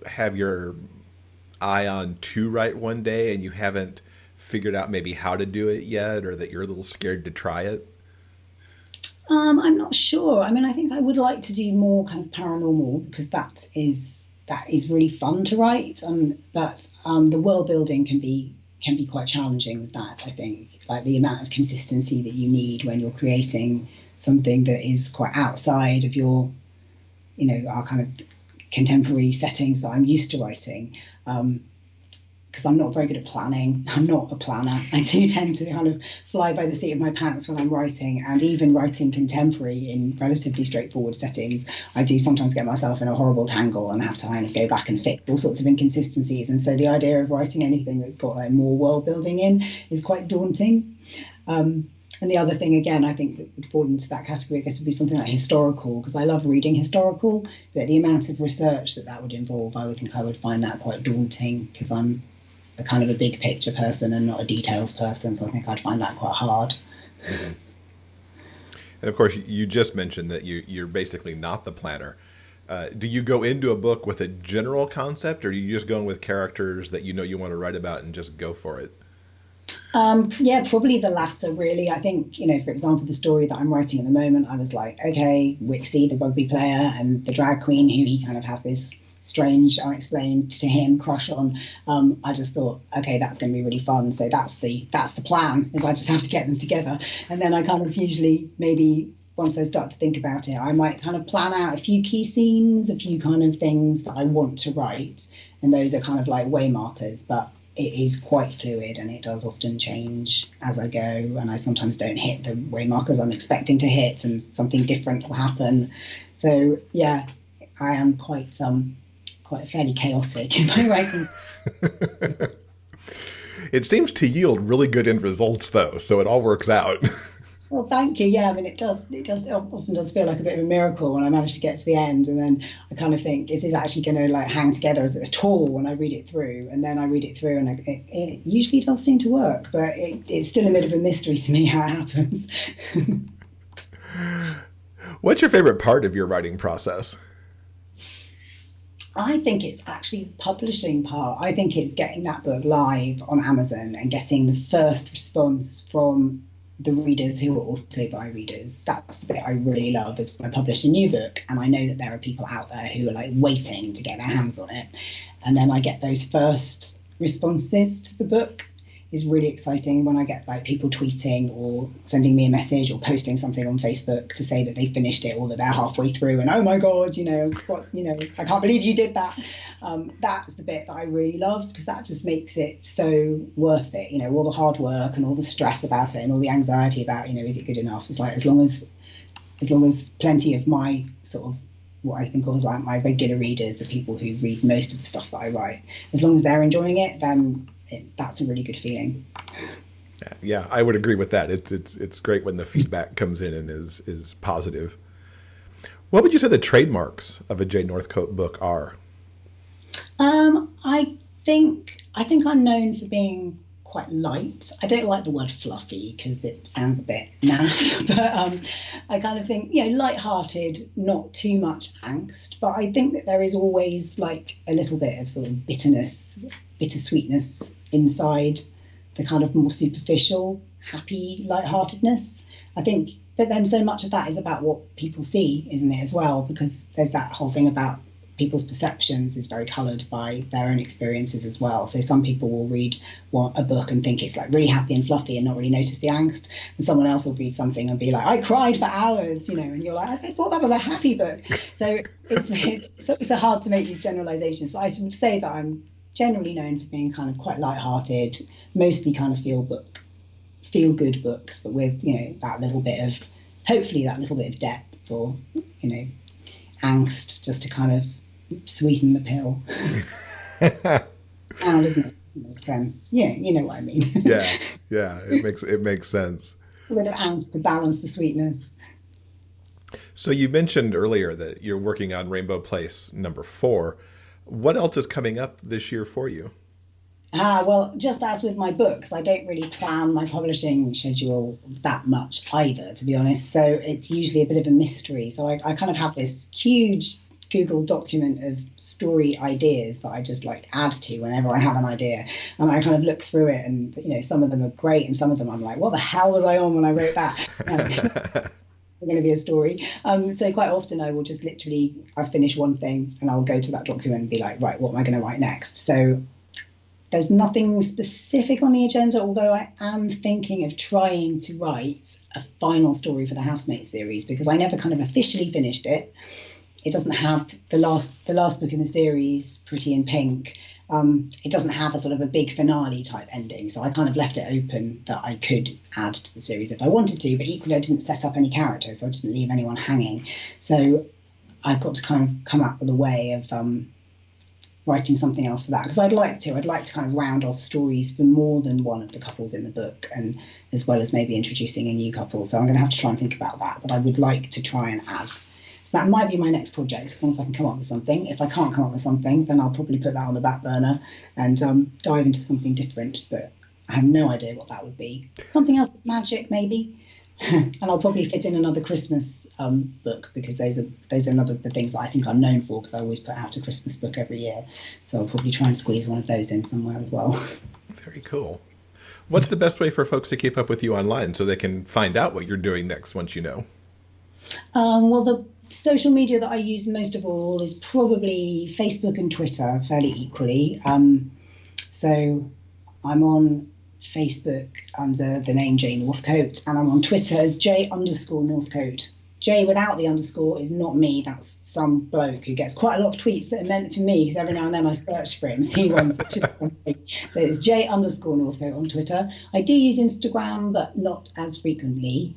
have your eye on to write one day and you haven't figured out maybe how to do it yet, or that you're a little scared to try it?
I'm not sure. I mean, I think I would like to do more kind of paranormal, because that is really fun to write. But the world building can be quite challenging with that. I think, like the amount of consistency that you need when you're creating something that is quite outside of your, our kind of contemporary settings that I'm used to writing. Because I'm not very good at planning. I'm not a planner. I do tend to kind of fly by the seat of my pants when I'm writing, and even writing contemporary in relatively straightforward settings, I do sometimes get myself in a horrible tangle and have to kind of go back and fix all sorts of inconsistencies. And so the idea of writing anything that's got like more world building in is quite daunting. And the other thing, again, I think that would fall into that category, I guess, would be something like historical, because I love reading historical, but the amount of research that would involve, I would think I would find that quite daunting, because I'm a kind of a big picture person and not a details person, so I think I'd find that quite hard.
Mm-hmm. And of course, you just mentioned that you're basically not the planner. Do you go into a book with a general concept, or are you just going with characters that you want to write about and just go for it?
Yeah, probably the latter, really. I think, for example, the story that I'm writing at the moment, I was like, okay, Wixie, the rugby player, and the drag queen who he kind of has this strange, unexplained to him crush on. I just thought, okay, that's going to be really fun. So that's the plan, is I just have to get them together. And then I kind of usually, maybe once I start to think about it, I might kind of plan out a few key scenes, a few kind of things that I want to write. And those are kind of like way markers, but it is quite fluid and it does often change as I go, and I sometimes don't hit the way markers I'm expecting to hit, and something different will happen. So yeah, I am quite fairly chaotic in my writing.
It seems to yield really good end results though, so it all works out.
Well, thank you. Yeah, I mean, it often does feel like a bit of a miracle when I manage to get to the end, and then I kind of think, is this actually going to like hang together at all when I read it through? And then I read it through, and it usually does seem to work, but it's still a bit of a mystery to me how it happens.
What's your favorite part of your writing process?
I think it's actually the publishing part. I think it's getting that book live on Amazon and getting the first response from the readers who are also buy readers. That's the bit I really love, is when I publish a new book and I know that there are people out there who are like waiting to get their hands on it. And then I get those first responses to the book. Is really exciting when I get like people tweeting or sending me a message or posting something on Facebook to say that they finished it or that they're halfway through and, oh my God, I can't believe you did that. That's the bit that I really love, because that just makes it so worth it. All the hard work and all the stress about it and all the anxiety about, is it good enough? It's like, as long as plenty of my sort of, what I think of as like my regular readers, the people who read most of the stuff that I write, as long as they're enjoying it, then that's a really good feeling.
Yeah, I would agree with that. It's great when the feedback comes in and is positive. What would you say the trademarks of a Jay Northcote book are?
I think I'm known for being quite light. I don't like the word fluffy because it sounds a bit naff, but I kind of think, light-hearted, not too much angst. But I think that there is always like a little bit of sort of bittersweetness inside the kind of more superficial, happy light-heartedness. I think, but then so much of that is about what people see, isn't it, as well? Because there's that whole thing about people's perceptions is very coloured by their own experiences as well. So some people will read a book and think it's like really happy and fluffy and not really notice the angst, and someone else will read something and be like, I cried for hours, and you're like, I thought that was a happy book. So it's so hard to make these generalisations, but I would say that I'm generally known for being kind of quite light-hearted, mostly kind of feel good books, but with that little bit of, hopefully that little bit of depth or angst, just to kind of sweeten the pill. Now, doesn't it make sense? Yeah, you know what I mean.
yeah, it makes sense.
A bit of angst to balance the sweetness.
So you mentioned earlier that you're working on Rainbow Place #4. What else is coming up this year for you?
Well, just as with my books, I don't really plan my publishing schedule that much either, to be honest. So it's usually a bit of a mystery. So I kind of have this huge Google document of story ideas that I just like add to whenever I have an idea. And I kind of look through it and, some of them are great and some of them I'm like, what the hell was I on when I wrote that? Going to be a story. So quite often I will just I finish one thing and I'll go to that document and be like, right, what am I going to write next? So there's nothing specific on the agenda, although I am thinking of trying to write a final story for the Housemate series, because I never kind of officially finished it. It doesn't have the last book in the series, Pretty in Pink. It doesn't have a sort of a big finale type ending. So I kind of left it open that I could add to the series if I wanted to, but equally I didn't set up any characters, so I didn't leave anyone hanging. So I've got to kind of come up with a way of writing something else for that, because I'd like to kind of round off stories for more than one of the couples in the book, and as well as maybe introducing a new couple. So I'm going to have to try and think about that, but I would like to try and add. So that might be my next project, as long as I can come up with something. If I can't come up with something, then I'll probably put that on the back burner and dive into something different, but I have no idea what that would be. Something else with magic, maybe. And I'll probably fit in another Christmas book, because those are another of the things that I think I'm known for, because I always put out a Christmas book every year. So I'll probably try and squeeze one of those in somewhere as well.
Very cool. What's the best way for folks to keep up with you online so they can find out what you're doing next once you know?
Well, the social media that I use most of all is probably Facebook and Twitter, fairly equally. So I'm on Facebook under the name Jay Northcote, and I'm on Twitter as J_Northcote. J without the underscore is not me. That's some bloke who gets quite a lot of tweets that are meant for me, because every now and then I search for it and see ones that should come for me. So it's J_Northcote on Twitter. I do use Instagram, but not as frequently.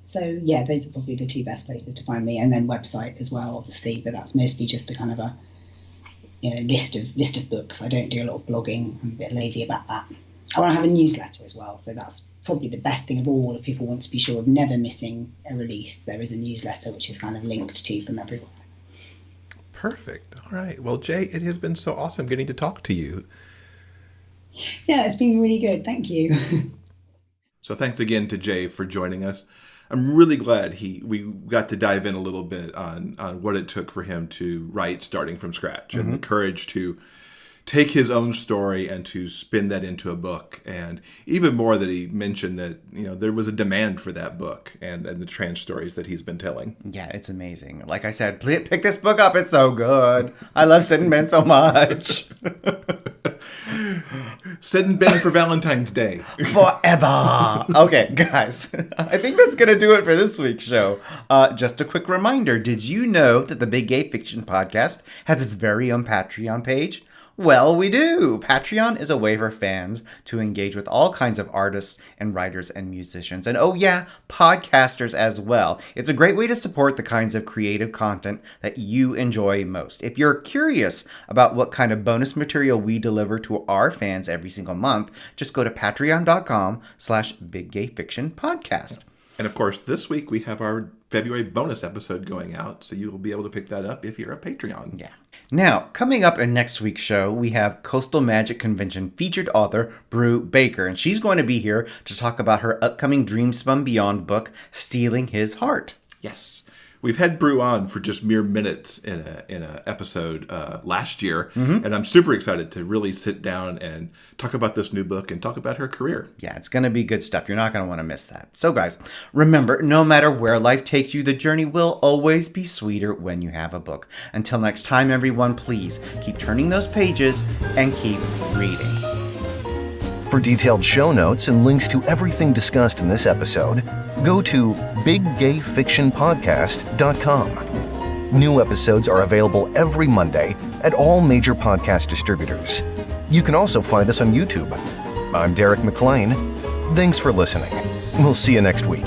So yeah, those are probably the two best places to find me, and then website as well, obviously. But that's mostly just a kind of a list of books. I don't do a lot of blogging. I'm a bit lazy about that. I want to have a newsletter as well, so that's probably the best thing of all. If people want to be sure of never missing a release, there is a newsletter which is kind of linked to from everywhere.
Perfect. All right. Well, Jay, it has been so awesome getting to talk to you.
Yeah, it's been really good. Thank you.
So thanks again to Jay for joining us. I'm really glad we got to dive in a little bit on what it took for him to write starting from scratch, and the courage to take his own story and to spin that into a book. And even more that he mentioned that, there was a demand for that book and the trans stories that he's been telling.
Yeah, it's amazing. Like I said, pick this book up. It's so good. I love Sid and Ben so much.
Sid and Ben for Valentine's Day.
Forever. Okay, guys. I think that's going to do it for this week's show. Just a quick reminder. Did you know that the Big Gay Fiction Podcast has its very own Patreon page? Well, we do. Patreon is a way for fans to engage with all kinds of artists and writers and musicians. And oh yeah, podcasters as well. It's a great way to support the kinds of creative content that you enjoy most. If you're curious about what kind of bonus material we deliver to our fans every single month, just go to patreon.com/biggayfictionpodcast.
And of course, this week we have our February bonus episode going out, so you will be able to pick that up if you're a Patreon.
Yeah. Now, coming up in next week's show, we have Coastal Magic Convention featured author Brew Baker, and she's going to be here to talk about her upcoming Dreamspun Beyond book, Stealing His Heart.
Yes. We've had Brew on for just mere minutes in a episode last year, and I'm super excited to really sit down and talk about this new book and talk about her career.
Yeah, it's going to be good stuff. You're not going to want to miss that. So guys, remember, no matter where life takes you, the journey will always be sweeter when you have a book. Until next time, everyone, please keep turning those pages and keep reading.
For detailed show notes and links to everything discussed in this episode, go to biggayfictionpodcast.com. New episodes are available every Monday at all major podcast distributors. You can also find us on YouTube. I'm Derek McLean. Thanks for listening. We'll see you next week.